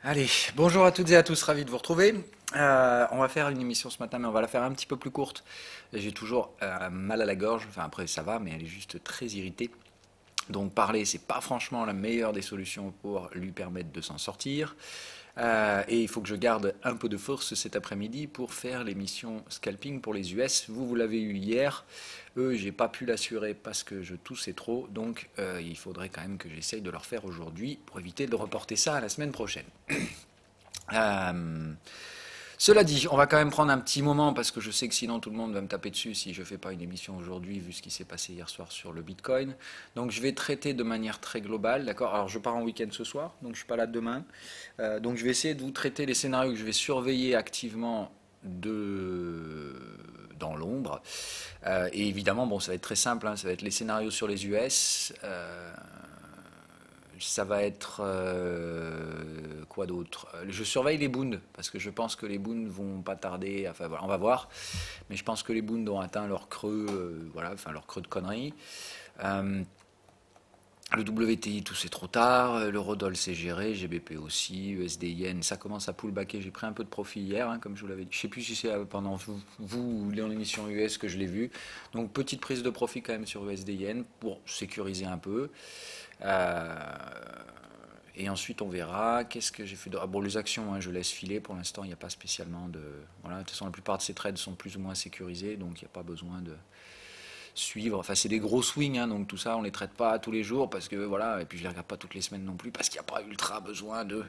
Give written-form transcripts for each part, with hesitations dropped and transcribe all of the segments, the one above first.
Allez, bonjour à toutes et à tous, ravi de vous retrouver. On va faire une émission ce matin, mais on va la faire un petit peu plus courte. J'ai toujours mal à la gorge, enfin après ça va, mais elle est juste très irritée. Donc parler, c'est pas franchement la meilleure des solutions pour lui permettre de s'en sortir. Et il faut que je garde un peu de force cet après-midi pour faire l'émission scalping pour les US. Vous l'avez eu hier. Eux, j'ai pas pu l'assurer parce que je toussais trop. Donc il faudrait quand même que j'essaye de leur faire aujourd'hui pour éviter de reporter ça à la semaine prochaine. Euh, Cela dit, on va quand même prendre un petit moment parce que je sais que sinon tout le monde va me taper dessus si je ne fais pas une émission aujourd'hui vu ce qui s'est passé hier soir sur le Bitcoin. Donc je vais traiter de manière très globale, d'accord. Alors je pars en week-end ce soir, donc je ne suis pas là demain. Donc je vais essayer de vous traiter les scénarios que je vais surveiller activement dans l'ombre. Et évidemment, bon, ça va être très simple, hein, ça va être les scénarios sur les US. Ça va être quoi d'autre? Je surveille les boons parce que je pense que les boons vont pas tarder. Enfin voilà, on va voir. Mais je pense que les boons ont atteint leur creux, voilà, enfin leur creux de conneries. Euh, le WTI, tout c'est trop tard. Le Rodol c'est géré, GBP aussi, USD Yen, ça commence à pullbacker. J'ai pris un peu de profit hier, hein, comme je vous l'avais dit. Je sais plus si c'est pendant vous ou dans l'émission US que je l'ai vu. Donc petite prise de profit quand même sur USD Yen pour sécuriser un peu. Euh, et ensuite, on verra. Qu'est-ce que j'ai fait de... Ah bon, les actions, hein, je laisse filer. Pour l'instant, il n'y a pas spécialement de... Voilà, de toute façon, la plupart de ces trades sont plus ou moins sécurisés, donc il n'y a pas besoin de suivre. Enfin, c'est des gros swings, hein, donc tout ça, on ne les traite pas tous les jours, parce que voilà, et puis je ne les regarde pas toutes les semaines non plus, parce qu'il n'y a pas ultra besoin de...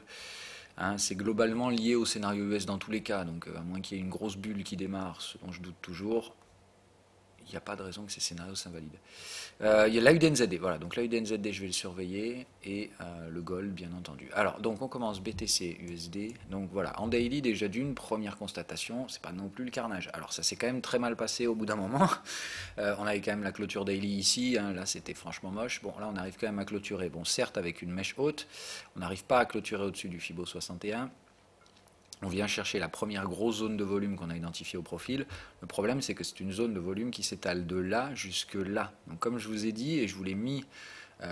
Hein, c'est globalement lié au scénario US dans tous les cas, donc à moins qu'il y ait une grosse bulle qui démarre, ce dont je doute toujours, il n'y a pas de raison que ces scénarios s'invalident. Il y a l'AUDNZD, voilà, donc l'AUDNZD je vais le surveiller, et le gold bien entendu. Alors, donc on commence BTC USD, donc voilà, en daily déjà d'une première constatation, c'est pas non plus le carnage. Alors ça s'est quand même très mal passé au bout d'un moment, on avait quand même la clôture daily ici, hein, là c'était franchement moche, bon là on arrive quand même à clôturer, bon certes avec une mèche haute, on n'arrive pas à clôturer au-dessus du Fibo 61, on vient chercher la première grosse zone de volume qu'on a identifiée au profil. Le problème, c'est que c'est une zone de volume qui s'étale de là jusque là. Donc, comme je vous ai dit, et je vous l'ai mis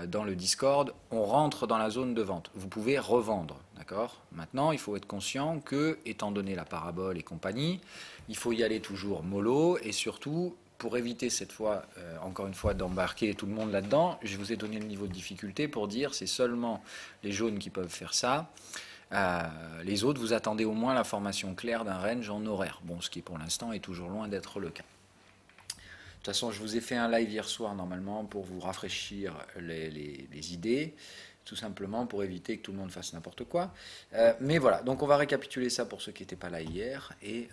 dans le Discord, on rentre dans la zone de vente. Vous pouvez revendre, d'accord? Maintenant, il faut être conscient que, étant donné la parabole et compagnie, il faut y aller toujours mollo et surtout, pour éviter cette fois, encore une fois, d'embarquer tout le monde là-dedans, je vous ai donné le niveau de difficulté pour dire c'est seulement les jaunes qui peuvent faire ça. Les autres, vous attendez au moins la formation claire d'un range en horaire. Bon, ce qui pour l'instant est toujours loin d'être le cas. De toute façon, je vous ai fait un live hier soir normalement pour vous rafraîchir les idées, tout simplement pour éviter que tout le monde fasse n'importe quoi. Mais voilà, donc on va récapituler ça pour ceux qui n'étaient pas là hier. Et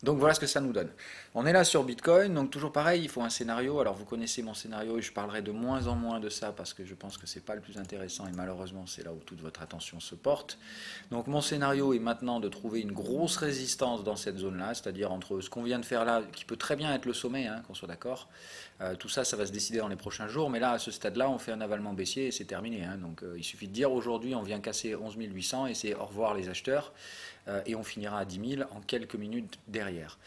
donc voilà ce que ça nous donne. On est là sur Bitcoin, donc toujours pareil, il faut un scénario. Alors vous connaissez mon scénario et je parlerai de moins en moins de ça parce que je pense que c'est pas le plus intéressant et malheureusement c'est là où toute votre attention se porte. Donc mon scénario est maintenant de trouver une grosse résistance dans cette zone-là, c'est-à-dire entre ce qu'on vient de faire là, qui peut très bien être le sommet, hein, qu'on soit d'accord. Tout ça, ça va se décider dans les prochains jours, mais là, à ce stade-là, on fait un avalement baissier et c'est terminé, hein. Donc il suffit de dire aujourd'hui, on vient casser 11 800 et c'est au revoir les acheteurs. Et on finira à 10 000 en quelques minutes derrière.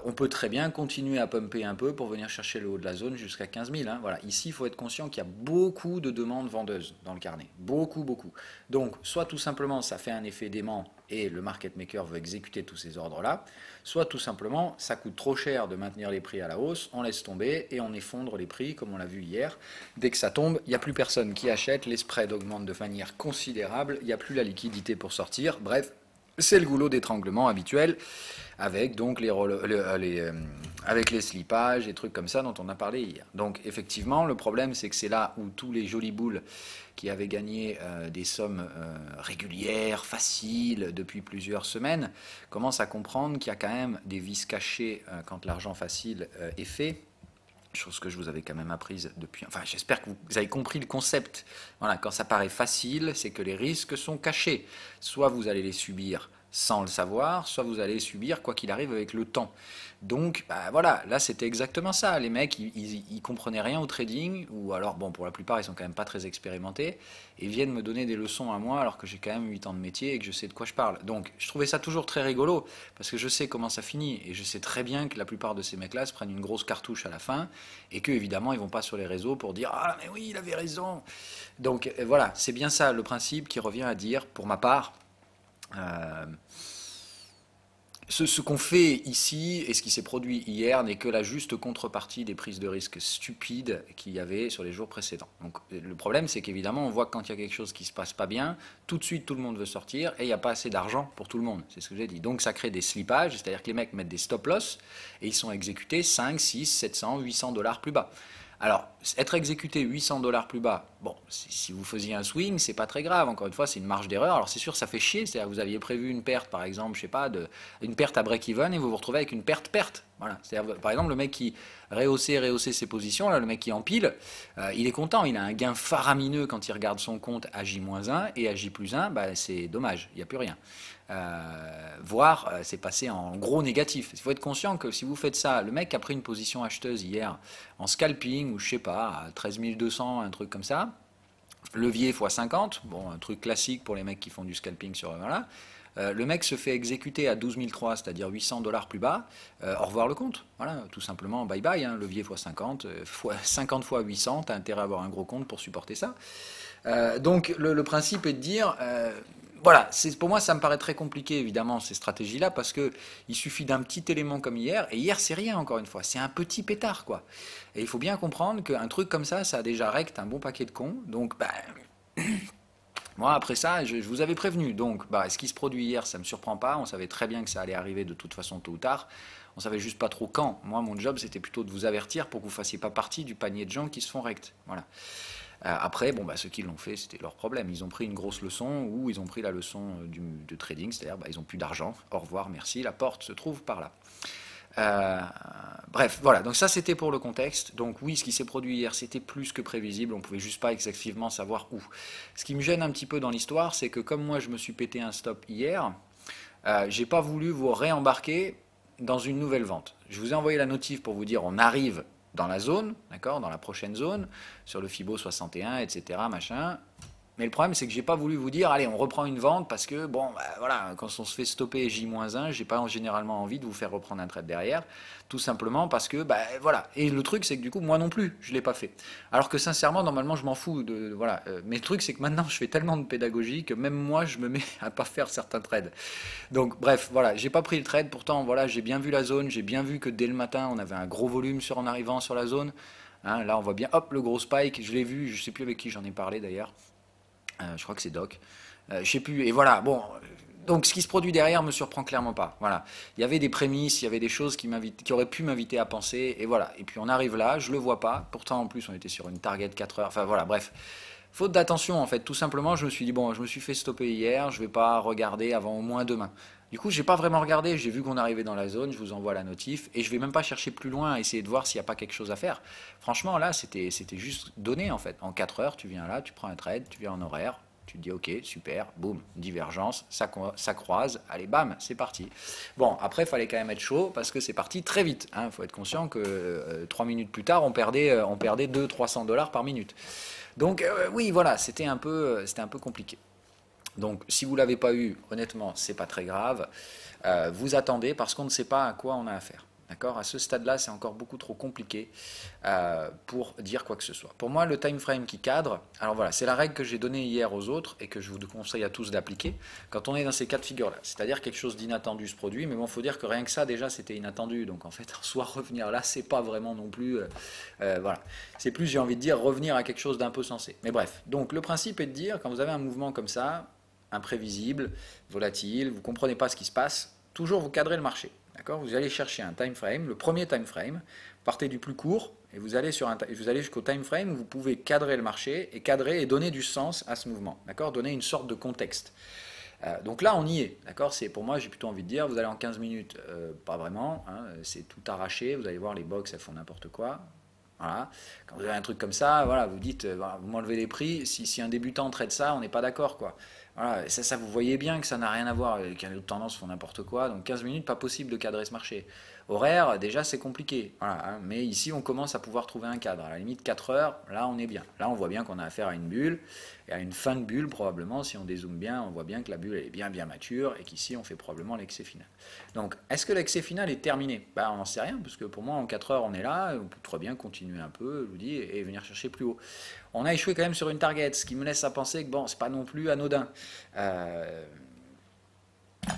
On peut très bien continuer à pumper un peu pour venir chercher le haut de la zone jusqu'à 15 000. Hein. Voilà. Ici, il faut être conscient qu'il y a beaucoup de demandes vendeuses dans le carnet. Beaucoup, beaucoup. Donc, soit tout simplement, ça fait un effet d'aimant et le market maker veut exécuter tous ces ordres-là, soit tout simplement, ça coûte trop cher de maintenir les prix à la hausse, on laisse tomber et on effondre les prix, comme on l'a vu hier. Dès que ça tombe, il n'y a plus personne qui achète, les spreads augmentent de manière considérable, il n'y a plus la liquidité pour sortir, bref, c'est le goulot d'étranglement habituel, avec donc avec les slippages et trucs comme ça dont on a parlé hier. Donc effectivement, le problème c'est que c'est là où tous les jolis boules qui avaient gagné des sommes régulières, faciles, depuis plusieurs semaines, commencent à comprendre qu'il y a quand même des vices cachés quand l'argent facile est fait. Chose que je vous avais quand même apprise depuis. Enfin, j'espère que vous avez compris le concept. Voilà, quand ça paraît facile, c'est que les risques sont cachés. Soit vous allez les subir sans le savoir, soit vous allez subir quoi qu'il arrive avec le temps. Donc bah, voilà, là c'était exactement ça. Les mecs, ils comprenaient rien au trading, ou alors bon, pour la plupart, ils sont quand même pas très expérimentés, et viennent me donner des leçons à moi alors que j'ai quand même 8 ans de métier et que je sais de quoi je parle. Donc je trouvais ça toujours très rigolo, parce que je sais comment ça finit, et je sais très bien que la plupart de ces mecs-là se prennent une grosse cartouche à la fin, et que évidemment ils vont pas sur les réseaux pour dire ah mais oui, il avait raison. Donc voilà, c'est bien ça le principe qui revient à dire, pour ma part, euh, ce qu'on fait ici et ce qui s'est produit hier n'est que la juste contrepartie des prises de risques stupides qu'il y avait sur les jours précédents. Donc le problème, c'est qu'évidemment, on voit que quand il y a quelque chose qui se passe pas bien, tout de suite tout le monde veut sortir et il n'y a pas assez d'argent pour tout le monde. C'est ce que j'ai dit. Donc ça crée des slippages, c'est-à-dire que les mecs mettent des stop-loss et ils sont exécutés 5, 6, 700, 800 dollars plus bas. Alors, être exécuté 800 dollars plus bas, bon, si vous faisiez un swing, c'est pas très grave. Encore une fois, c'est une marge d'erreur. Alors, c'est sûr, ça fait chier. C'est-à-dire, vous aviez prévu une perte, par exemple, je sais pas, une perte à break-even et vous vous retrouvez avec une perte-perte. Voilà. C'est-à-dire, par exemple, le mec qui rehaussait ses positions, là, le mec qui empile, il est content. Il a un gain faramineux quand il regarde son compte à J-1 et à J+1, bah, c'est dommage. Il n'y a plus rien. Voire c'est passé en gros négatif. Il faut être conscient que si vous faites ça, le mec a pris une position acheteuse hier en scalping ou je sais pas, à 13 200, un truc comme ça, levier x 50, bon, un truc classique pour les mecs qui font du scalping sur voilà. Le mec se fait exécuter à 12 300, c'est-à-dire 800 dollars plus bas, au revoir le compte. Voilà, tout simplement, bye bye, hein, levier x 50, 50 fois 800, t'as intérêt à avoir un gros compte pour supporter ça. Donc le principe est de dire, voilà, pour moi ça me paraît très compliqué évidemment ces stratégies-là parce que il suffit d'un petit élément comme hier, et hier c'est rien encore une fois, c'est un petit pétard quoi. Et il faut bien comprendre qu'un truc comme ça a déjà recte un bon paquet de cons, donc bah, moi après ça je vous avais prévenu, donc bah, ce qui se produit hier ça me surprend pas, on savait très bien que ça allait arriver de toute façon tôt ou tard, on savait juste pas trop quand. Moi mon job c'était plutôt de vous avertir pour que vous fassiez pas partie du panier de gens qui se font rectes, voilà. Après, bon, bah, ceux qui l'ont fait, c'était leur problème. Ils ont pris une grosse leçon ou ils ont pris la leçon de trading, c'est-à-dire bah, ils n'ont plus d'argent. Au revoir, merci, la porte se trouve par là. Euh, Bref, voilà, donc ça c'était pour le contexte. Donc oui, ce qui s'est produit hier, c'était plus que prévisible, on ne pouvait juste pas exactement savoir où. Ce qui me gêne un petit peu dans l'histoire, c'est que comme moi je me suis pété un stop hier, j'ai pas voulu vous réembarquer dans une nouvelle vente. Je vous ai envoyé la notif pour vous dire on arrive dans la zone, d'accord, dans la prochaine zone, sur le Fibo 61, etc., machin. Mais le problème, c'est que j'ai pas voulu vous dire, allez, on reprend une vente parce que, bon, bah, voilà, quand on se fait stopper J-1, j'ai pas généralement envie de vous faire reprendre un trade derrière, tout simplement parce que, bah, voilà. Et le truc, c'est que du coup, moi non plus, je l'ai pas fait. Alors que sincèrement, normalement, je m'en fous voilà. Mais le truc, c'est que maintenant, je fais tellement de pédagogie que même moi, je me mets à pas faire certains trades. Donc, bref, voilà, j'ai pas pris le trade. Pourtant, voilà, j'ai bien vu la zone, j'ai bien vu que dès le matin, on avait un gros volume en arrivant sur la zone. Hein, là, on voit bien, hop, le gros spike. Je l'ai vu, je sais plus avec qui j'en ai parlé d'ailleurs. Je crois que c'est Doc. Je sais plus. Et voilà, bon. Donc ce qui se produit derrière me surprend clairement pas. Voilà. Il y avait des prémices, il y avait des choses qui auraient pu m'inviter à penser. Et voilà. Et puis on arrive là, je le vois pas. Pourtant en plus on était sur une target 4 heures. Enfin voilà, bref. Faute d'attention en fait. Tout simplement, je me suis dit, bon, je me suis fait stopper hier, je vais pas regarder avant au moins demain. Du coup, j'ai pas vraiment regardé, j'ai vu qu'on arrivait dans la zone, je vous envoie la notif, et je vais même pas chercher plus loin, essayer de voir s'il n'y a pas quelque chose à faire. Franchement, là, c'était juste donné, en fait. En 4 heures, tu viens là, tu prends un trade, tu viens en horaire, tu te dis, ok, super, boum, divergence, ça croise, allez, bam, c'est parti. Bon, après, il fallait quand même être chaud, parce que c'est parti très vite. Il faut être conscient que 3 minutes plus tard, on perdait 200-300 dollars par minute. Donc, oui, voilà, c'était un peu compliqué. Donc, si vous ne l'avez pas eu, honnêtement, c'est pas très grave. Vous attendez parce qu'on ne sait pas à quoi on a affaire. D'accord ? À ce stade-là, c'est encore beaucoup trop compliqué pour dire quoi que ce soit. Pour moi, le time frame qui cadre, alors voilà, c'est la règle que j'ai donnée hier aux autres et que je vous conseille à tous d'appliquer quand on est dans ces cas de figure-là. C'est-à-dire quelque chose d'inattendu se produit, mais bon, il faut dire que rien que ça, déjà, c'était inattendu. Donc en fait, en soi, revenir là, c'est pas vraiment non plus. Voilà. C'est plus, j'ai envie de dire, revenir à quelque chose d'un peu sensé. Mais bref, donc le principe est de dire, quand vous avez un mouvement comme ça, imprévisible, volatile, vous ne comprenez pas ce qui se passe, toujours vous cadrez le marché. D'accord ? Vous allez chercher un time frame, le premier time frame, partez du plus court et vous allez jusqu'au time frame où vous pouvez cadrer le marché et cadrer et donner du sens à ce mouvement. D'accord ? Donner une sorte de contexte. Donc là, on y est. D'accord ? Pour moi, j'ai plutôt envie de dire, vous allez en 15 minutes, pas vraiment, hein, c'est tout arraché, vous allez voir les box, elles font n'importe quoi. Voilà. Quand vous avez un truc comme ça, voilà, vous dites, voilà, vous m'enlevez les prix, si un débutant traite ça, on n'est pas d'accord, quoi. Voilà, ça, vous voyez bien que ça n'a rien à voir, les canaux de tendance font n'importe quoi, donc 15 minutes, pas possible de cadrer ce marché. Horaire, déjà c'est compliqué, voilà, hein, mais ici on commence à pouvoir trouver un cadre. À la limite 4 heures, là on est bien. Là on voit bien qu'on a affaire à une bulle, et à une fin de bulle probablement, si on dézoome bien, on voit bien que la bulle elle est bien bien mature, et qu'ici on fait probablement l'excès final. Donc est-ce que l'excès final est terminé? Bah, on n'en sait rien, parce que pour moi en 4 heures on est là, on peut très bien continuer un peu, je vous dis, et venir chercher plus haut. On a échoué quand même sur une target, ce qui me laisse à penser que bon, c'est pas non plus anodin. Euh,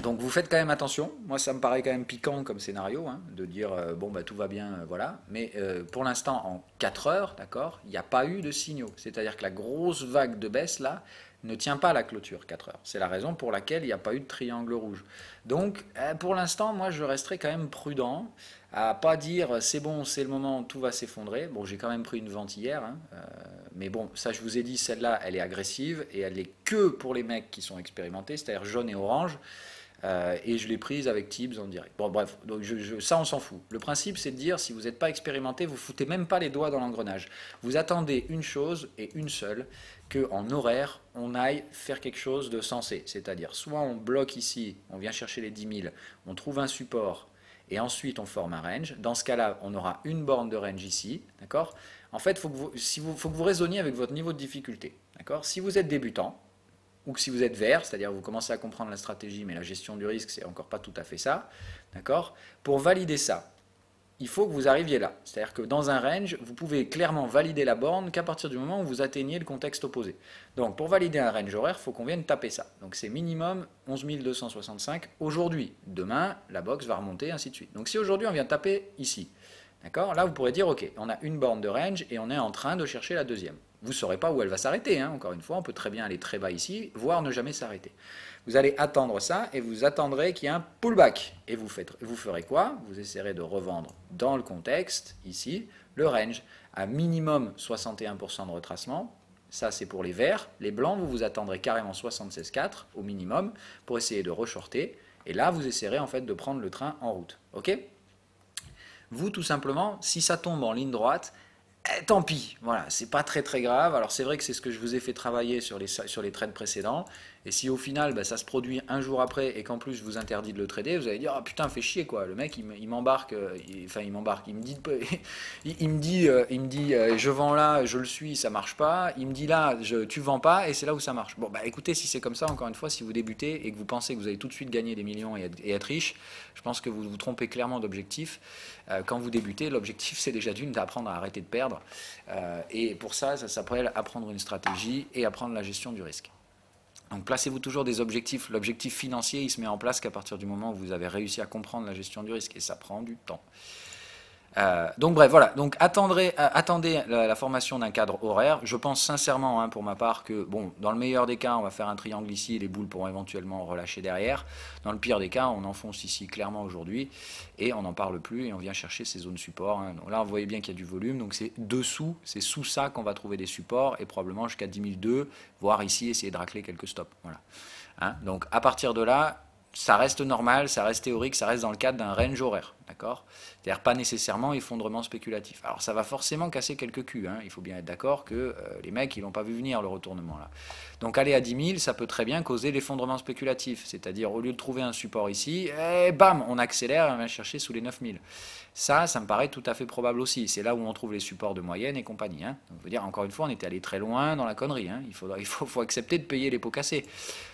donc vous faites quand même attention. Moi, ça me paraît quand même piquant comme scénario, hein, de dire bon bah tout va bien, voilà. Mais pour l'instant, en 4 heures, d'accord, il n'y a pas eu de signaux. C'est-à-dire que la grosse vague de baisse là ne tient pas à la clôture 4 heures. C'est la raison pour laquelle il n'y a pas eu de triangle rouge. Donc pour l'instant, moi, je resterai quand même prudent à pas dire c'est bon, c'est le moment, tout va s'effondrer. Bon, j'ai quand même pris une vente hier, hein, mais bon, ça je vous ai dit, celle-là, elle est agressive et elle est que pour les mecs qui sont expérimentés, c'est-à-dire jaune et orange. Et je l'ai prise avec Tibbs en direct. Bon, bref, donc ça on s'en fout. Le principe c'est de dire si vous n'êtes pas expérimenté, vous foutez même pas les doigts dans l'engrenage. Vous attendez une chose et une seule, qu'en horaire on aille faire quelque chose de sensé. C'est-à-dire soit on bloque ici, on vient chercher les 10 000, on trouve un support et ensuite on forme un range. Dans ce cas-là, on aura une borne de range ici, d'accord. En fait, faut que vous raisonniez avec votre niveau de difficulté, d'accord. Si vous êtes débutant, ou que si vous êtes vert, c'est-à-dire vous commencez à comprendre la stratégie, mais la gestion du risque, c'est encore pas tout à fait ça, d'accord. Pour valider ça, il faut que vous arriviez là. C'est-à-dire que dans un range, vous pouvez clairement valider la borne qu'à partir du moment où vous atteignez le contexte opposé. Donc pour valider un range horaire, il faut qu'on vienne taper ça. Donc c'est minimum 11 265 aujourd'hui. Demain, la box va remonter, ainsi de suite. Donc si aujourd'hui on vient taper ici, d'accord, là vous pourrez dire ok, on a une borne de range et on est en train de chercher la deuxième. Vous ne saurez pas où elle va s'arrêter, hein. Encore une fois, on peut très bien aller très bas ici, voire ne jamais s'arrêter. Vous allez attendre ça et vous attendrez qu'il y ait un pullback. Et vous ferez quoi? Vous essaierez de revendre dans le contexte, ici, le range, à minimum 61% de retracement. Ça, c'est pour les verts. Les blancs, vous attendrez carrément 76,4 au minimum pour essayer de reshorter. Et là, vous essaierez en fait de prendre le train en route. Ok? Vous, tout simplement, si ça tombe en ligne droite, tant pis, voilà, c'est pas très très grave. Alors c'est vrai que c'est ce que je vous ai fait travailler sur les trades précédents. Et si au final ça se produit un jour après et qu'en plus je vous interdis de le trader, vous allez dire ah putain fait chier quoi. Le mec il m'embarque, il m'embarque, il me dit je vends là, je le suis, ça marche pas. Il me dit là tu vends pas et c'est là où ça marche. Bon bah écoutez, si c'est comme ça, encore une fois, si vous débutez et que vous pensez que vous allez tout de suite gagner des millions et être riche, je pense que vous vous trompez clairement d'objectif. Quand vous débutez, l'objectif c'est déjà d'apprendre à arrêter de perdre. Et pour ça s'appelle apprendre une stratégie et apprendre la gestion du risque. Donc placez-vous toujours des objectifs. L'objectif financier, il se met en place qu'à partir du moment où vous avez réussi à comprendre la gestion du risque. Et ça prend du temps. Donc bref, voilà. Donc attendez la formation d'un cadre horaire. Je pense sincèrement, hein, pour ma part, que bon, dans le meilleur des cas, on va faire un triangle ici et les boules pourront éventuellement relâcher derrière. Dans le pire des cas, on enfonce ici clairement aujourd'hui et on n'en parle plus et on vient chercher ces zones support. Hein. Donc là, vous voyez bien qu'il y a du volume. Donc c'est dessous, c'est sous ça qu'on va trouver des supports et probablement jusqu'à 10 002, voire ici essayer de racler quelques stops. Voilà. Hein. Donc à partir de là, ça reste normal, ça reste théorique, ça reste dans le cadre d'un range horaire, d'accord? C'est-à-dire pas nécessairement effondrement spéculatif. Alors ça va forcément casser quelques culs, hein. Il faut bien être d'accord que les mecs, ils l'ont pas vu venir le retournement là. Donc aller à 10 000, ça peut très bien causer l'effondrement spéculatif, c'est-à-dire au lieu de trouver un support ici, bam, on accélère et on va chercher sous les 9 000. Ça me paraît tout à fait probable aussi. C'est là où on trouve les supports de moyenne et compagnie. Hein. Donc, je veux dire, encore une fois, on était allé très loin dans la connerie. Hein. Il faut accepter de payer les pots cassés.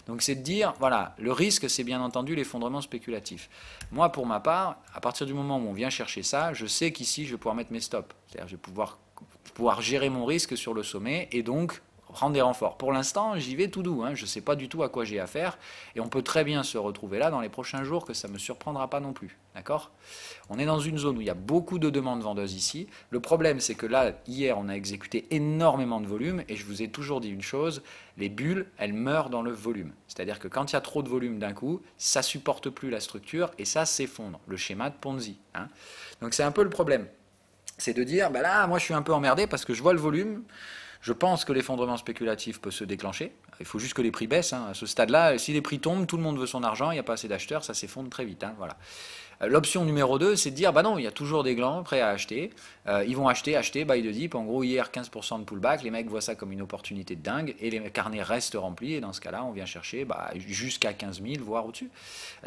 Donc c'est de dire, voilà, le risque, c'est bien entendu l'effondrement spéculatif. Moi, pour ma part, à partir du moment où on vient chercher ça, je sais qu'ici, je vais pouvoir mettre mes stops. C'est-à-dire, je vais pouvoir gérer mon risque sur le sommet et donc prendre des renforts. Pour l'instant, j'y vais tout doux, hein. Je ne sais pas du tout à quoi j'ai affaire, et on peut très bien se retrouver là dans les prochains jours, que ça ne me surprendra pas non plus, d'accord? On est dans une zone où il y a beaucoup de demandes vendeuses ici. Le problème, c'est que là, hier, on a exécuté énormément de volume, et je vous ai toujours dit une chose, les bulles, elles meurent dans le volume. C'est-à-dire que quand il y a trop de volume d'un coup, ça ne supporte plus la structure, et ça s'effondre, le schéma de Ponzi, hein. Donc c'est un peu le problème. C'est de dire, bah là, moi je suis un peu emmerdé parce que je vois le volume. Je pense que l'effondrement spéculatif peut se déclencher. Il faut juste que les prix baissent. Hein. À ce stade-là, si les prix tombent, tout le monde veut son argent, il n'y a pas assez d'acheteurs, ça s'effondre très vite. Hein, voilà. L'option numéro 2, c'est de dire, bah non, il y a toujours des glands prêts à acheter. Ils vont acheter, buy the dip. En gros, hier, 15% de pullback. Les mecs voient ça comme une opportunité de dingue. Et les carnets restent remplis. Et dans ce cas-là, on vient chercher jusqu'à 15 000, voire au-dessus.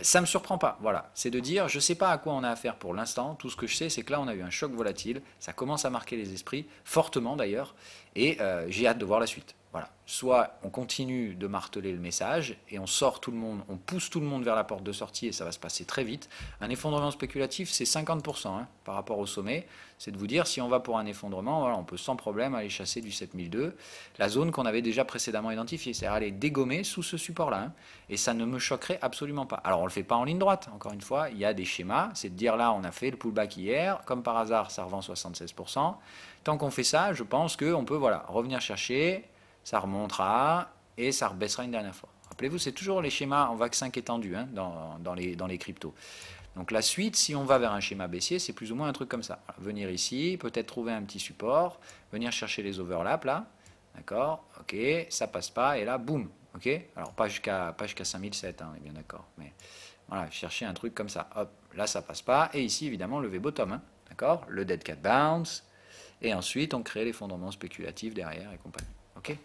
Ça ne me surprend pas. Voilà. C'est de dire, je ne sais pas à quoi on a affaire pour l'instant. Tout ce que je sais, c'est que là, on a eu un choc volatile. Ça commence à marquer les esprits, fortement d'ailleurs. Et j'ai hâte de voir la suite. Voilà. Soit on continue de marteler le message et on sort tout le monde, on pousse tout le monde vers la porte de sortie et ça va se passer très vite. Un effondrement spéculatif, c'est 50% par rapport au sommet. C'est de vous dire, si on va pour un effondrement, voilà, on peut sans problème aller chasser du 7002, la zone qu'on avait déjà précédemment identifiée, c'est-à-dire aller dégommer sous ce support-là. Et ça ne me choquerait absolument pas. Alors on ne le fait pas en ligne droite, encore une fois, il y a des schémas, c'est de dire là, on a fait le pullback hier, comme par hasard, ça revend 76%. Tant qu'on fait ça, je pense qu'on peut revenir chercher, ça remontera et ça rebaissera une dernière fois. Rappelez-vous, c'est toujours les schémas en vague 5 étendus dans les cryptos. Donc la suite, si on va vers un schéma baissier, c'est plus ou moins un truc comme ça. Voilà, venir ici, peut-être trouver un petit support, venir chercher les overlaps là, d'accord, ok, ça passe pas, et là, boum, ok. Alors pas jusqu'à 5007, on est bien d'accord, mais voilà, chercher un truc comme ça, hop, là ça passe pas, et ici évidemment lever bottom, d'accord, le dead cat bounce, et ensuite on crée l'effondrement spéculatif derrière et compagnie. Okay,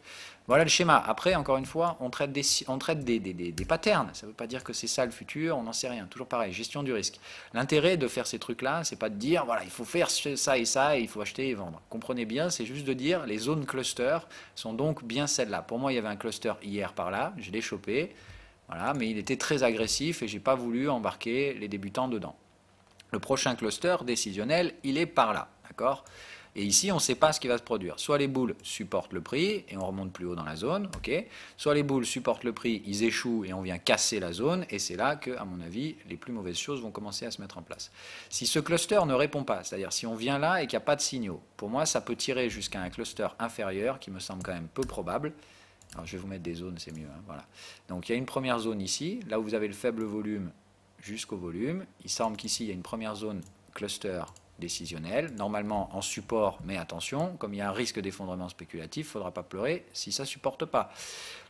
voilà le schéma. Après, encore une fois, on traite des patterns. Ça ne veut pas dire que c'est ça le futur, on n'en sait rien. Toujours pareil, gestion du risque. L'intérêt de faire ces trucs-là, c'est pas de dire, voilà, il faut faire ça et il faut acheter et vendre. Comprenez bien, c'est juste de dire, les zones cluster sont donc bien celles-là. Pour moi, il y avait un cluster hier par là, je l'ai chopé, voilà, mais il était très agressif et j'ai pas voulu embarquer les débutants dedans. Le prochain cluster décisionnel, il est par là, d'accord ? Et ici, on ne sait pas ce qui va se produire. Soit les boules supportent le prix et on remonte plus haut dans la zone, ok. Soit les boules supportent le prix, ils échouent et on vient casser la zone. Et c'est là que, à mon avis, les plus mauvaises choses vont commencer à se mettre en place. Si ce cluster ne répond pas, c'est-à-dire si on vient là et qu'il n'y a pas de signaux, pour moi, ça peut tirer jusqu'à un cluster inférieur qui me semble quand même peu probable. Alors, je vais vous mettre des zones, c'est mieux. Voilà. Donc, il y a une première zone ici, là où vous avez le faible volume jusqu'au volume. Il semble qu'ici, il y a une première zone cluster décisionnel, normalement en support, mais attention, comme il y a un risque d'effondrement spéculatif, il ne faudra pas pleurer si ça ne supporte pas.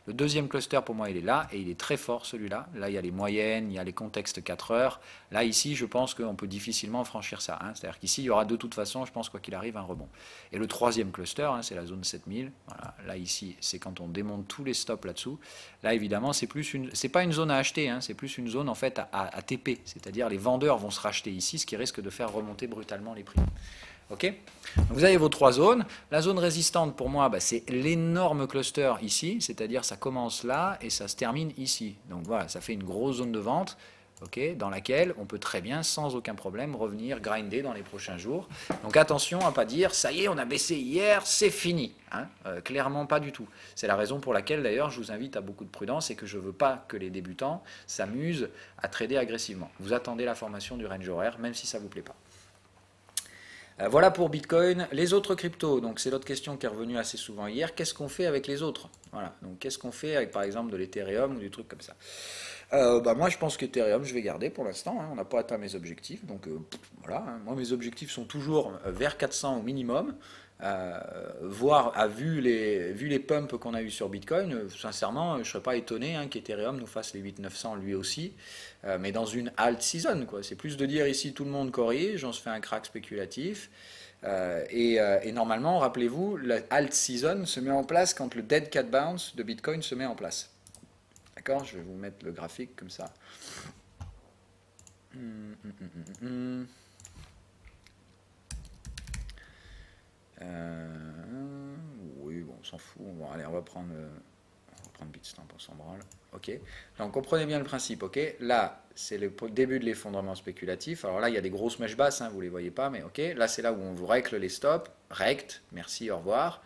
Le deuxième cluster, pour moi, il est là, et il est très fort, celui-là. Là, il y a les moyennes, il y a les contextes 4 heures. Là, ici, je pense qu'on peut difficilement franchir ça. C'est-à-dire qu'ici, il y aura de toute façon, je pense, quoi qu'il arrive, un rebond. Et le troisième cluster, c'est la zone 7000. Voilà. Là, ici, c'est quand on démonte tous les stops là-dessous. Là, évidemment, c'est pas une zone à acheter, c'est plus une zone, en fait, à TP. C'est-à-dire, les vendeurs vont se racheter ici, ce qui risque de faire remonter brutalement les prix. Okay, donc vous avez vos trois zones. La zone résistante, pour moi, c'est l'énorme cluster ici, c'est-à-dire ça commence là et ça se termine ici. Donc voilà, ça fait une grosse zone de vente, okay, dans laquelle on peut très bien, sans aucun problème, revenir grinder dans les prochains jours. Donc attention à ne pas dire, ça y est, on a baissé hier, c'est fini. Clairement pas du tout. C'est la raison pour laquelle, d'ailleurs, je vous invite à beaucoup de prudence et que je ne veux pas que les débutants s'amusent à trader agressivement. Vous attendez la formation du range horaire, même si ça ne vous plaît pas. Voilà pour Bitcoin. Les autres cryptos, donc c'est l'autre question qui est revenue assez souvent hier. Qu'est-ce qu'on fait avec les autres? Voilà. Donc qu'est-ce qu'on fait avec par exemple de l'Ethereum ou des trucs comme ça? Moi je pense qu'Ethereum je vais garder pour l'instant. On n'a pas atteint mes objectifs. Donc voilà. Moi mes objectifs sont toujours vers 400 au minimum. Voire vu les pumps qu'on a eu sur Bitcoin, sincèrement, je ne serais pas étonné qu'Ethereum nous fasse les 8 900 lui aussi, mais dans une alt season, quoi. C'est plus de dire ici tout le monde corrige, on se fait un crack spéculatif, et normalement, rappelez-vous, la alt season se met en place quand le dead cat bounce de Bitcoin se met en place. D'accord? Je vais vous mettre le graphique comme ça. Oui, bon, on s'en fout. Bon, allez, on va prendre Bitstamp, on s'en branle. Ok. Donc, comprenez bien le principe. Ok. Là, c'est le début de l'effondrement spéculatif. Alors là, il y a des grosses mèches basses, vous ne les voyez pas, mais ok. Là, c'est là où on vous règle les stops. Rect, merci, au revoir.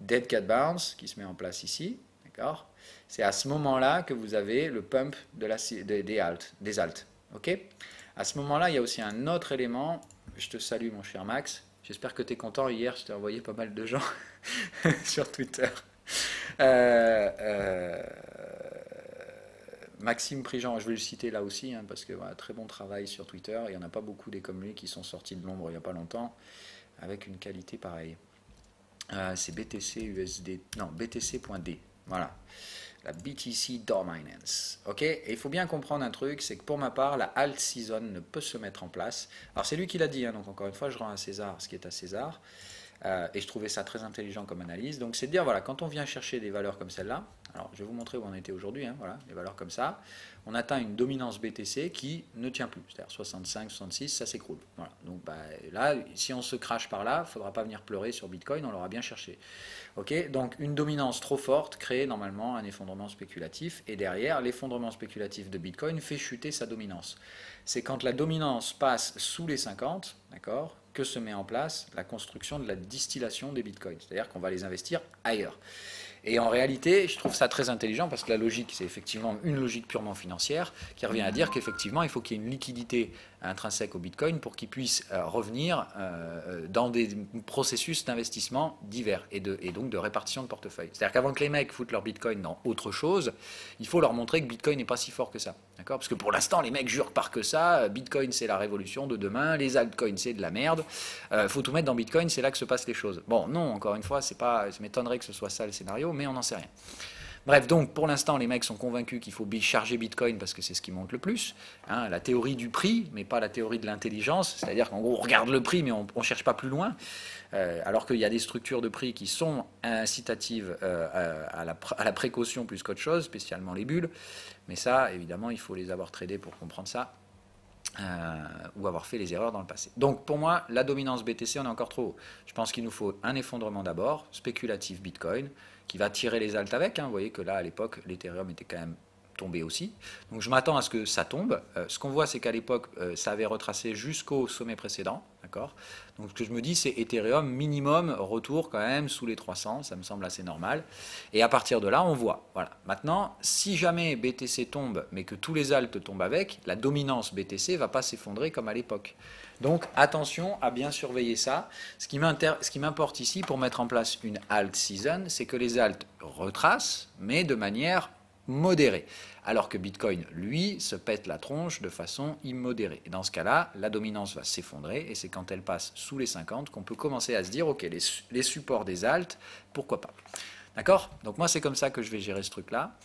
Dead cat bounce qui se met en place ici. D'accord. C'est à ce moment-là que vous avez le pump des alts. Ok. À ce moment-là, il y a aussi un autre élément. Je te salue, mon cher Max. J'espère que tu es content. Hier, je t'ai envoyé pas mal de gens sur Twitter. Maxime Prigent, je vais le citer là aussi, parce que voilà, très bon travail sur Twitter. Il n'y en a pas beaucoup des comme lui qui sont sortis de l'ombre il n'y a pas longtemps, avec une qualité pareille. C'est BTC USD, non, BTC.D. Voilà. la BTC Dominance. Ok, et il faut bien comprendre un truc, c'est que pour ma part, la alt season ne peut se mettre en place. Alors c'est lui qui l'a dit, hein, donc encore une fois, je rends à César ce qui est à César. Et je trouvais ça très intelligent comme analyse. Donc c'est de dire, voilà, quand on vient chercher des valeurs comme celle-là, alors je vais vous montrer où on était aujourd'hui, hein, voilà, des valeurs comme ça, on atteint une dominance BTC qui ne tient plus, c'est-à-dire 65, 66, ça s'écroule. Voilà. Donc bah, là, si on se crache par là, il ne faudra pas venir pleurer sur Bitcoin, on l'aura bien cherché. Okay, donc une dominance trop forte crée normalement un effondrement spéculatif, et derrière, l'effondrement spéculatif de Bitcoin fait chuter sa dominance. C'est quand la dominance passe sous les 50, d'accord, que se met en place la construction de la distillation des bitcoins, c'est-à-dire qu'on va les investir ailleurs. Et en réalité, je trouve ça très intelligent parce que la logique, c'est effectivement une logique purement financière qui revient à dire qu'effectivement, il faut qu'il y ait une liquidité intrinsèque au Bitcoin pour qu'il puisse revenir dans des processus d'investissement divers et donc de répartition de portefeuille. C'est-à-dire qu'avant que les mecs foutent leur Bitcoin dans autre chose, il faut leur montrer que Bitcoin n'est pas si fort que ça. D'accord ? Parce que pour l'instant, les mecs jurent par que ça, Bitcoin c'est la révolution de demain, les altcoins c'est de la merde, faut tout mettre dans Bitcoin, c'est là que se passent les choses. Bon, non, encore une fois, ça m'étonnerait que ce soit ça le scénario, mais on n'en sait rien. Bref, donc pour l'instant, les mecs sont convaincus qu'il faut charger Bitcoin parce que c'est ce qui monte le plus. Hein, la théorie du prix, mais pas la théorie de l'intelligence. C'est-à-dire qu'en gros, on regarde le prix, mais on ne cherche pas plus loin. Alors qu'il y a des structures de prix qui sont incitatives à la précaution plus qu'autre chose, spécialement les bulles. Mais ça, évidemment, il faut les avoir tradés pour comprendre ça. Ou avoir fait les erreurs dans le passé. Donc pour moi, la dominance BTC, on est encore trop haut. Je pense qu'il nous faut un effondrement d'abord, spéculatif Bitcoin, qui va tirer les alts avec. Hein. Vous voyez que là, à l'époque, l'Ethereum était quand même tombé aussi. Donc je m'attends à ce que ça tombe. Ce qu'on voit, c'est qu'à l'époque, ça avait retracé jusqu'au sommet précédent. D'accord ? Donc ce que je me dis, c'est Ethereum minimum, retour quand même sous les 300, ça me semble assez normal. Et à partir de là, on voit. Voilà. Maintenant, si jamais BTC tombe, mais que tous les alts tombent avec, la dominance BTC ne va pas s'effondrer comme à l'époque. Donc attention à bien surveiller ça. Ce qui m'importe ici pour mettre en place une alt season, c'est que les alts retracent, mais de manière modérée. Alors que Bitcoin, lui, se pète la tronche de façon immodérée. Et dans ce cas-là, la dominance va s'effondrer, et c'est quand elle passe sous les 50 qu'on peut commencer à se dire, ok, les supports des alts, pourquoi pas. D'accord ? Donc moi, c'est comme ça que je vais gérer ce truc-là.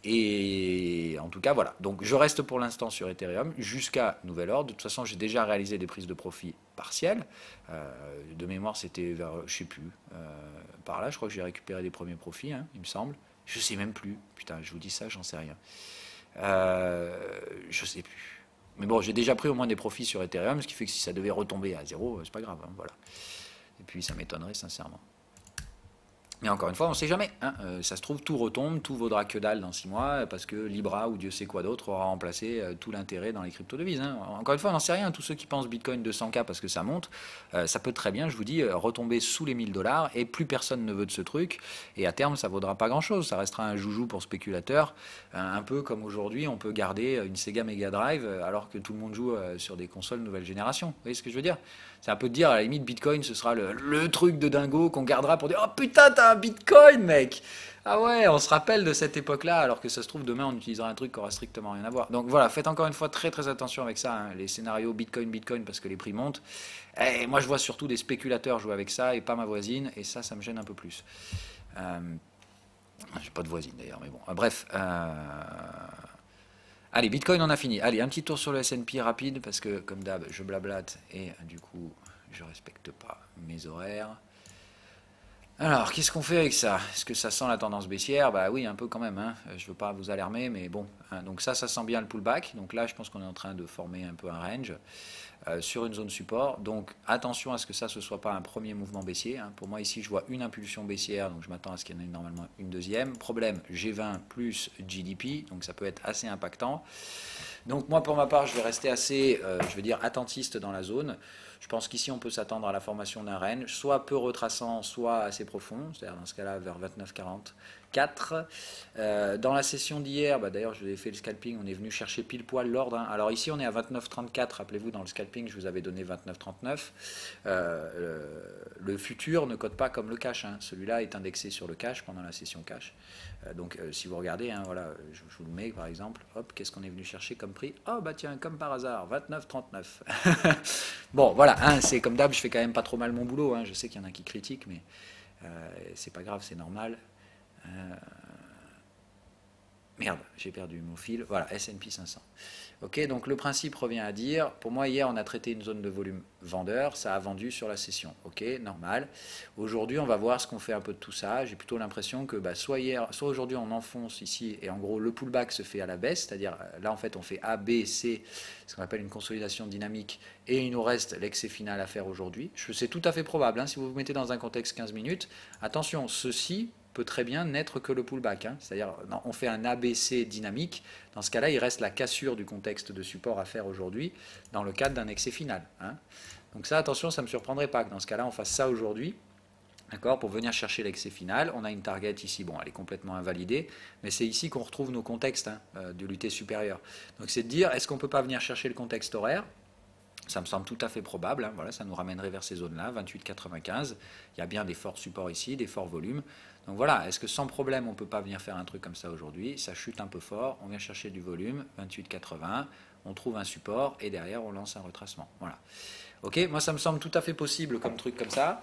Et en tout cas, voilà. Donc je reste pour l'instant sur Ethereum jusqu'à nouvel ordre. De toute façon, j'ai déjà réalisé des prises de profit partielles. De mémoire, c'était vers, je ne sais plus, par là, je crois que j'ai récupéré des premiers profits, hein, il me semble. Je sais même plus. Putain, je vous dis ça, j'en sais rien. Je sais plus. Mais bon, j'ai déjà pris au moins des profits sur Ethereum, ce qui fait que si ça devait retomber à zéro, c'est pas grave. Hein, voilà. Et puis ça m'étonnerait sincèrement. Mais encore une fois, on ne sait jamais. Hein. Ça se trouve, tout retombe, tout vaudra que dalle dans 6 mois, parce que Libra ou Dieu sait quoi d'autre aura remplacé tout l'intérêt dans les crypto-devises. Hein. Encore une fois, on n'en sait rien. Tous ceux qui pensent Bitcoin 200K parce que ça monte, ça peut très bien, je vous dis, retomber sous les 1000 $, et plus personne ne veut de ce truc. Et à terme, ça ne vaudra pas grand-chose. Ça restera un joujou pour spéculateurs, un peu comme aujourd'hui, on peut garder une Sega Mega Drive alors que tout le monde joue sur des consoles nouvelle génération. Vous voyez ce que je veux dire ? C'est un peu de dire, à la limite, Bitcoin, ce sera le truc de dingo qu'on gardera pour dire « Oh putain, t'as un Bitcoin, mec !» Ah ouais, on se rappelle de cette époque-là, alors que ça se trouve, demain, on utilisera un truc qui aura strictement rien à voir. Donc voilà, faites encore une fois très très attention avec ça, hein, les scénarios Bitcoin, Bitcoin, parce que les prix montent. Et moi, je vois surtout des spéculateurs jouer avec ça, et pas ma voisine, et ça me gêne un peu plus. J'ai pas de voisine, d'ailleurs, mais bon. Bref. Allez, Bitcoin, on a fini. Allez, un petit tour sur le S&P rapide, parce que, comme d'hab, je blablate, et du coup, je respecte pas mes horaires. Alors, qu'est-ce qu'on fait avec ça? Est-ce que ça sent la tendance baissière? Bah oui, un peu quand même. Hein. Je veux pas vous alarmer, mais bon. Hein. Donc ça sent bien le pullback. Donc là, je pense qu'on est en train de former un peu un range sur une zone support. Donc attention à ce que ça ne soit pas un premier mouvement baissier. Hein. Pour moi, ici, je vois une impulsion baissière. Donc je m'attends à ce qu'il y en ait normalement une deuxième. Problème, G20 plus GDP. Donc ça peut être assez impactant. Donc moi, pour ma part, je vais rester assez, je veux dire, attentiste dans la zone. Je pense qu'ici, on peut s'attendre à la formation d'un range, soit peu retraçant, soit assez profond, c'est-à-dire dans ce cas-là, vers 29,44. Dans la session d'hier, bah, d'ailleurs, je vous ai fait le scalping, on est venu chercher pile poil l'ordre. Hein. Alors ici, on est à 29,34, rappelez-vous, dans le scalping, je vous avais donné 29,39. Le futur ne code pas comme le cash. Hein. Celui-là est indexé sur le cash pendant la session cash. Donc si vous regardez, hein, voilà, je vous le mets par exemple, hop, qu'est-ce qu'on est venu chercher comme prix? Oh bah tiens, comme par hasard, 29,39. Bon voilà, hein, c'est comme d'hab, je fais quand même pas trop mal mon boulot, hein, je sais qu'il y en a qui critiquent, mais c'est pas grave, c'est normal. Merde, j'ai perdu mon fil. Voilà, S&P 500. Ok, donc le principe revient à dire, pour moi hier on a traité une zone de volume vendeur, ça a vendu sur la session. Ok, normal. Aujourd'hui on va voir ce qu'on fait un peu de tout ça. J'ai plutôt l'impression que soit aujourd'hui on enfonce ici et en gros le pullback se fait à la baisse, c'est-à-dire là en fait on fait A, B, C, ce qu'on appelle une consolidation dynamique et il nous reste l'excès final à faire aujourd'hui. C'est tout à fait probable, hein, si vous vous mettez dans un contexte 15 minutes. Attention, ceci peut très bien n'être que le pullback. Hein. C'est-à-dire, on fait un ABC dynamique. Dans ce cas-là, il reste la cassure du contexte de support à faire aujourd'hui dans le cadre d'un excès final. Hein. Donc ça, attention, ça ne me surprendrait pas que dans ce cas-là, on fasse ça aujourd'hui. D'accord, pour venir chercher l'excès final, on a une target ici, bon, elle est complètement invalidée, mais c'est ici qu'on retrouve nos contextes de l'UT supérieure. Donc c'est de dire, est-ce qu'on ne peut pas venir chercher le contexte horaire ? Ça me semble tout à fait probable, hein. Voilà, ça nous ramènerait vers ces zones-là, 28,95. Il y a bien des forts supports ici, des forts volumes. Donc voilà, est-ce que sans problème on ne peut pas venir faire un truc comme ça aujourd'hui? Ça chute un peu fort, on vient chercher du volume, 28,80, on trouve un support et derrière on lance un retracement. Voilà. Ok, moi ça me semble tout à fait possible comme truc comme ça.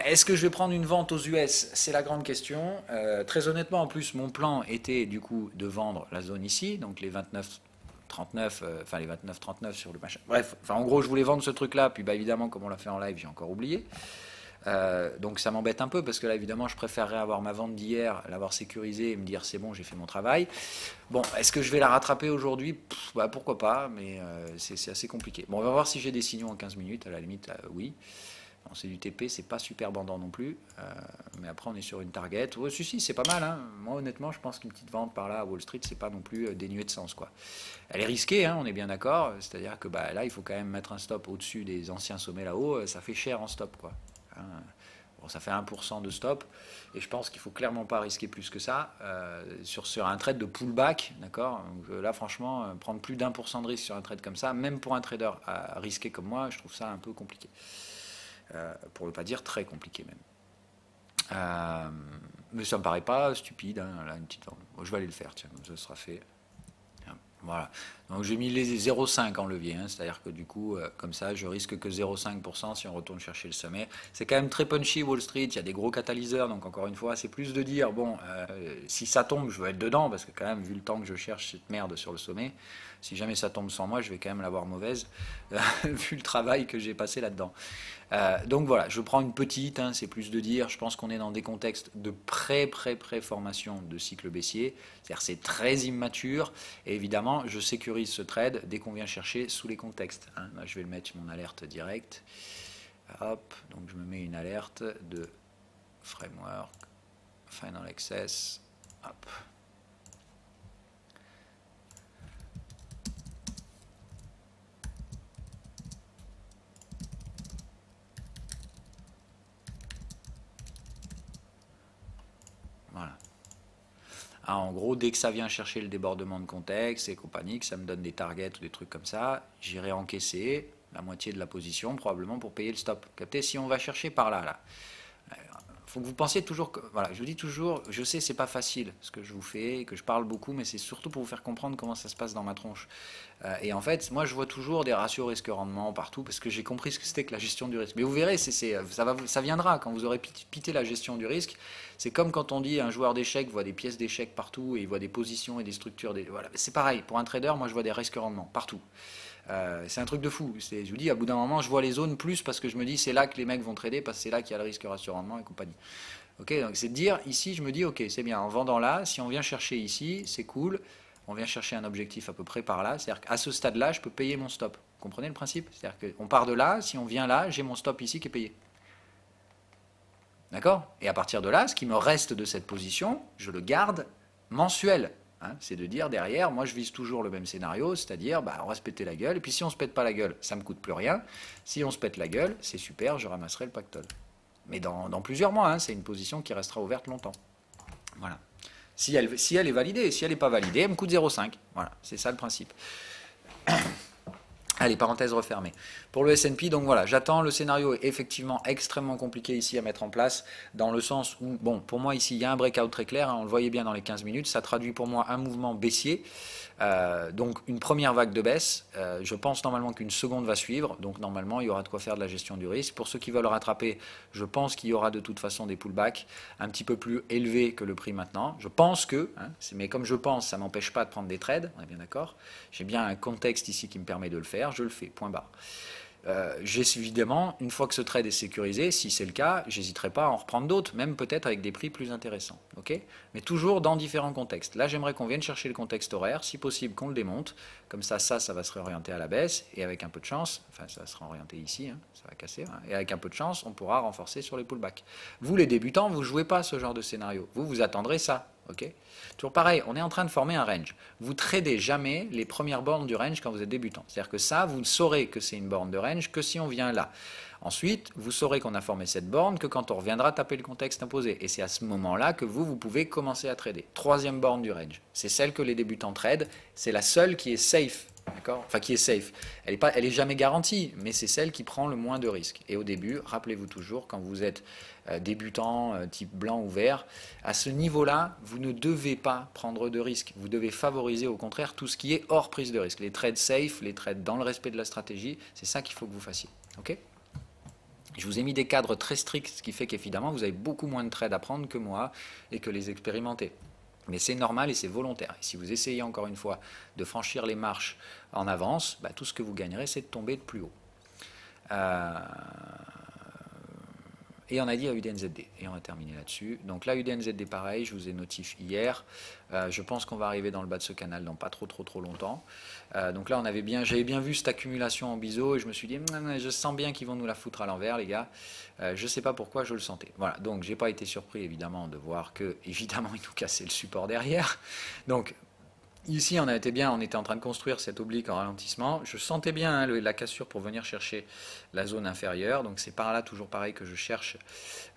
Est-ce que je vais prendre une vente aux US? C'est la grande question. Très honnêtement, en plus, mon plan était du coup de vendre la zone ici, donc les 29,39, enfin les 29,39 sur le machin. Bref, enfin en gros je voulais vendre ce truc-là, puis bah évidemment comme on l'a fait en live, j'ai encore oublié. Donc ça m'embête un peu parce que là évidemment je préférerais avoir ma vente d'hier, l'avoir sécurisée et me dire c'est bon, j'ai fait mon travail. Bon, est-ce que je vais la rattraper aujourd'hui? Bah, pourquoi pas, mais c'est assez compliqué. Bon, on va voir si j'ai des signaux en 15 minutes, à la limite oui. Bon, c'est du TP, c'est pas super bandant non plus, mais après on est sur une target. Oh, si, c'est pas mal, hein. Moi honnêtement je pense qu'une petite vente par là à Wall Street c'est pas non plus dénué de sens, quoi. Elle est risquée, hein, on est bien d'accord, c'est-à-dire que bah, là il faut quand même mettre un stop au-dessus des anciens sommets là-haut, ça fait cher en stop, quoi. Bon, ça fait 1% de stop, et je pense qu'il ne faut clairement pas risquer plus que ça sur un trade de pullback, d'accord. Là, franchement, prendre plus d'1% de risque sur un trade comme ça, même pour un trader risqué comme moi, je trouve ça un peu compliqué. Pour ne pas dire très compliqué même. Mais ça ne me paraît pas stupide, hein, là, une petite vente. Bon, je vais aller le faire, tiens, comme ça sera fait. Voilà, donc j'ai mis les 0,5 en levier, hein, c'est-à-dire que du coup, comme ça, je risque que 0,5% si on retourne chercher le sommet. C'est quand même très punchy Wall Street, il y a des gros catalyseurs, donc encore une fois, c'est plus de dire, bon, si ça tombe, je veux être dedans, parce que quand même, vu le temps que je cherche cette merde sur le sommet, si jamais ça tombe sans moi, je vais quand même l'avoir mauvaise, vu le travail que j'ai passé là-dedans. Donc voilà, je prends une petite, hein, c'est plus de dire, je pense qu'on est dans des contextes de pré-formation de cycle baissier, c'est-à-dire c'est très immature, et évidemment je sécurise ce trade dès qu'on vient chercher sous les contextes. Hein. Là, je vais le mettre mon alerte directe, hop, donc je me mets une alerte de framework, final access, hop. Voilà. Ah, en gros, dès que ça vient chercher le débordement de contexte et compagnie, que ça me donne des targets ou des trucs comme ça, j'irai encaisser la moitié de la position, probablement pour payer le stop. Captez, si on va chercher par là, faut que vous pensiez toujours que, voilà, je vous dis toujours, je sais c'est pas facile ce que je vous fais, que je parle beaucoup, mais c'est surtout pour vous faire comprendre comment ça se passe dans ma tronche. Et en fait, moi je vois toujours des ratios risque-rendement partout parce que j'ai compris ce que c'était que la gestion du risque. Mais vous verrez, ça viendra quand vous aurez pité la gestion du risque. C'est comme quand on dit un joueur d'échecs voit des pièces d'échecs partout et il voit des positions et des structures. Voilà, c'est pareil. Pour un trader, moi je vois des risques-rendement partout. C'est un truc de fou. Je vous dis, à bout d'un moment, je vois les zones plus parce que je me dis c'est là que les mecs vont trader parce que c'est là qu'il y a le risque ratio-rendement et compagnie. Ok, donc c'est de dire ici, je me dis ok, c'est bien. En vendant là, si on vient chercher ici, c'est cool. On vient chercher un objectif à peu près par là. C'est-à-dire qu'à ce stade-là, je peux payer mon stop. Vous comprenez le principe? C'est-à-dire qu'on part de là, si on vient là, j'ai mon stop ici qui est payé. D'accord? Et à partir de là, ce qui me reste de cette position, je le garde mensuel. Hein, c'est de dire derrière, moi je vise toujours le même scénario, c'est-à-dire bah, on va se péter la gueule, et puis si on se pète pas la gueule, ça me coûte plus rien. Si on se pète la gueule, c'est super, je ramasserai le pactole. Mais dans plusieurs mois, hein, c'est une position qui restera ouverte longtemps. Voilà. Si elle est validée, si elle n'est pas validée, elle me coûte 0,5. Voilà, c'est ça le principe. Allez, parenthèse refermée. Pour le S&P, donc voilà, j'attends. Le scénario est effectivement extrêmement compliqué ici à mettre en place, dans le sens où, bon, pour moi ici, il y a un breakout très clair, hein, on le voyait bien dans les 15 minutes, ça traduit pour moi un mouvement baissier, donc une première vague de baisse. Je pense normalement qu'une seconde va suivre, donc normalement il y aura de quoi faire de la gestion du risque. Pour ceux qui veulent rattraper, je pense qu'il y aura de toute façon des pullbacks un petit peu plus élevés que le prix maintenant. Je pense que, hein, mais comme je pense, ça ne m'empêche pas de prendre des trades, on est bien d'accord. J'ai bien un contexte ici qui me permet de le faire, je le fais, point barre. Évidemment, une fois que ce trade est sécurisé, si c'est le cas, j'hésiterai pas à en reprendre d'autres, même peut-être avec des prix plus intéressants. Okay, mais toujours dans différents contextes. Là, j'aimerais qu'on vienne chercher le contexte horaire, si possible qu'on le démonte. Comme ça va se réorienter à la baisse, et avec un peu de chance, enfin ça sera orienté ici, hein, ça va casser, hein, et avec un peu de chance, on pourra renforcer sur les pullbacks. Vous, les débutants, vous ne jouez pas ce genre de scénario. Vous attendrez ça. Okay, toujours pareil, on est en train de former un range. Vous ne tradez jamais les premières bornes du range quand vous êtes débutant. C'est-à-dire que ça, vous ne saurez que c'est une borne de range que si on vient là. Ensuite, vous saurez qu'on a formé cette borne que quand on reviendra taper le contexte imposé. Et c'est à ce moment-là que vous pouvez commencer à trader. Troisième borne du range. C'est celle que les débutants tradent. C'est la seule qui est safe. D'accord, enfin, qui est safe. Elle est jamais garantie, mais c'est celle qui prend le moins de risques. Et au début, rappelez-vous toujours, quand vous êtes débutant, type blanc ou vert, à ce niveau-là, vous ne devez pas prendre de risques. Vous devez favoriser au contraire tout ce qui est hors prise de risque. Les trades safe, les trades dans le respect de la stratégie, c'est ça qu'il faut que vous fassiez. Ok ? Je vous ai mis des cadres très stricts, ce qui fait qu'évidemment, vous avez beaucoup moins de trades à prendre que moi et que les expérimenter. Mais c'est normal et c'est volontaire. Et si vous essayez encore une fois de franchir les marches en avance, tout ce que vous gagnerez, c'est de tomber de plus haut. Et on a dit à UDNZD, et on va terminer là-dessus. Donc là, UDNZD, pareil, je vous ai notifié hier. Je pense qu'on va arriver dans le bas de ce canal dans pas trop longtemps. Donc là, j'avais bien vu cette accumulation en biseau, et je me suis dit, je sens bien qu'ils vont nous la foutre à l'envers, les gars. Je ne sais pas pourquoi, je le sentais. Voilà, donc j'ai pas été surpris, évidemment, de voir que, évidemment, ils nous cassaient le support derrière. Donc, ici, on était en train de construire cette oblique en ralentissement. Je sentais bien hein, la cassure pour venir chercher la zone inférieure. Donc c'est par là, toujours pareil, que je cherche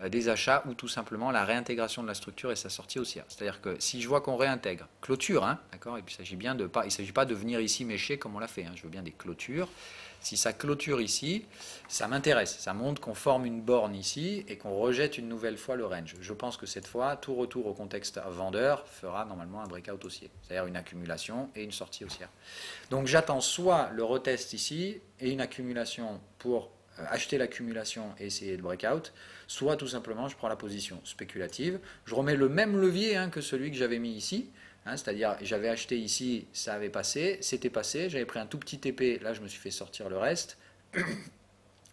des achats ou tout simplement la réintégration de la structure et sa sortie haussière. C'est-à-dire que si je vois qu'on réintègre, clôture, hein, d'accord, et puis il ne s'agit pas de venir ici mécher comme on l'a fait. Hein, je veux bien des clôtures. Si ça clôture ici, ça m'intéresse. Ça montre qu'on forme une borne ici et qu'on rejette une nouvelle fois le range. Je pense que cette fois, tout retour au contexte vendeur fera normalement un breakout haussier, c'est-à-dire une accumulation et une sortie haussière. Donc j'attends soit le retest ici et une accumulation pour acheter l'accumulation et essayer de breakout, soit tout simplement je prends la position spéculative. Je remets le même levier hein, que celui que j'avais mis ici. Hein, c'est-à-dire, j'avais acheté ici, ça avait passé, c'était passé, j'avais pris un tout petit TP, là je me suis fait sortir le reste.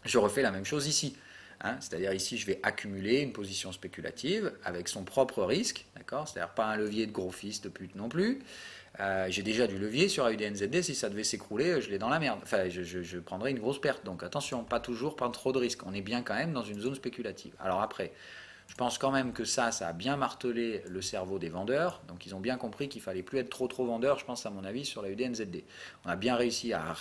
Je refais la même chose ici. Hein, c'est-à-dire ici, je vais accumuler une position spéculative avec son propre risque, d'accord, c'est-à-dire pas un levier de gros fils de pute non plus. J'ai déjà du levier sur AUDNZD, si ça devait s'écrouler, je l'ai dans la merde. Enfin, je prendrais une grosse perte. Donc attention, pas toujours prendre trop de risques. On est bien quand même dans une zone spéculative. Alors après, je pense quand même que ça a bien martelé le cerveau des vendeurs. Donc ils ont bien compris qu'il fallait plus être trop vendeur, je pense à mon avis, sur la UDNZD. On a bien réussi à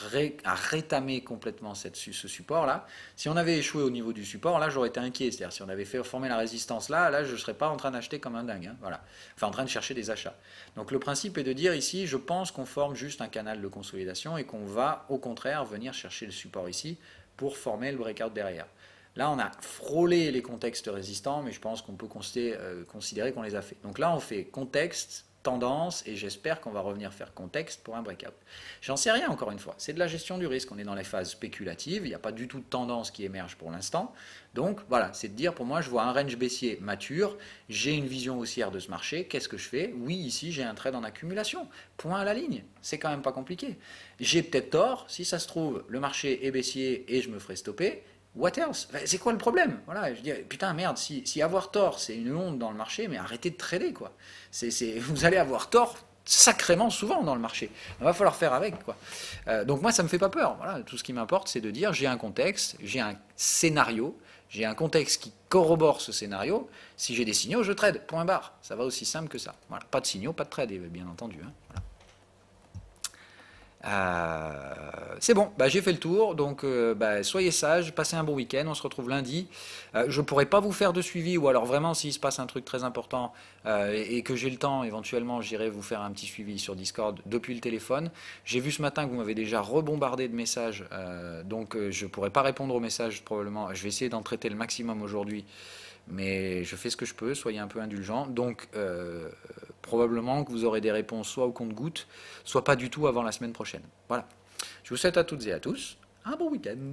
rétamer complètement ce support-là. Si on avait échoué au niveau du support, là j'aurais été inquiet. C'est-à-dire si on avait fait former la résistance là je ne serais pas en train d'acheter comme un dingue. Hein, voilà. Enfin en train de chercher des achats. Donc le principe est de dire ici, je pense qu'on forme juste un canal de consolidation et qu'on va au contraire venir chercher le support ici pour former le breakout derrière. Là, on a frôlé les contextes résistants, mais je pense qu'on peut considérer qu'on les a fait. Donc là, on fait contexte, tendance, et j'espère qu'on va revenir faire contexte pour un breakout. J'en sais rien, encore une fois. C'est de la gestion du risque. On est dans les phases spéculatives. Il n'y a pas du tout de tendance qui émerge pour l'instant. Donc, voilà, c'est de dire, pour moi, je vois un range baissier mature. J'ai une vision haussière de ce marché. Qu'est-ce que je fais? Oui, ici, j'ai un trade en accumulation. Point à la ligne. C'est quand même pas compliqué. J'ai peut-être tort. Si ça se trouve, le marché est baissier et je me ferai stopper. What else? C'est quoi le problème? Voilà, je dis, putain, merde, si avoir tort, c'est une honte dans le marché, mais arrêtez de trader, quoi. Vous allez avoir tort sacrément souvent dans le marché. Il va falloir faire avec, quoi. Donc moi, ça me fait pas peur. Voilà, tout ce qui m'importe, c'est de dire, j'ai un contexte, j'ai un scénario, j'ai un contexte qui corrobore ce scénario. Si j'ai des signaux, je trade, point barre. Ça va aussi simple que ça. Voilà, pas de signaux, pas de trade, bien entendu. Hein. Voilà. C'est bon, bah, j'ai fait le tour, donc bah, soyez sages, passez un bon week-end, on se retrouve lundi. Je ne pourrai pas vous faire de suivi, ou alors vraiment s'il se passe un truc très important et que j'ai le temps, éventuellement j'irai vous faire un petit suivi sur Discord depuis le téléphone. J'ai vu ce matin que vous m'avez déjà rebombardé de messages, donc je ne pourrai pas répondre aux messages probablement. Je vais essayer d'en traiter le maximum aujourd'hui, mais je fais ce que je peux, soyez un peu indulgents. Donc probablement que vous aurez des réponses soit au compte-gouttes, soit pas du tout avant la semaine prochaine. Voilà. Je vous souhaite à toutes et à tous un bon week-end.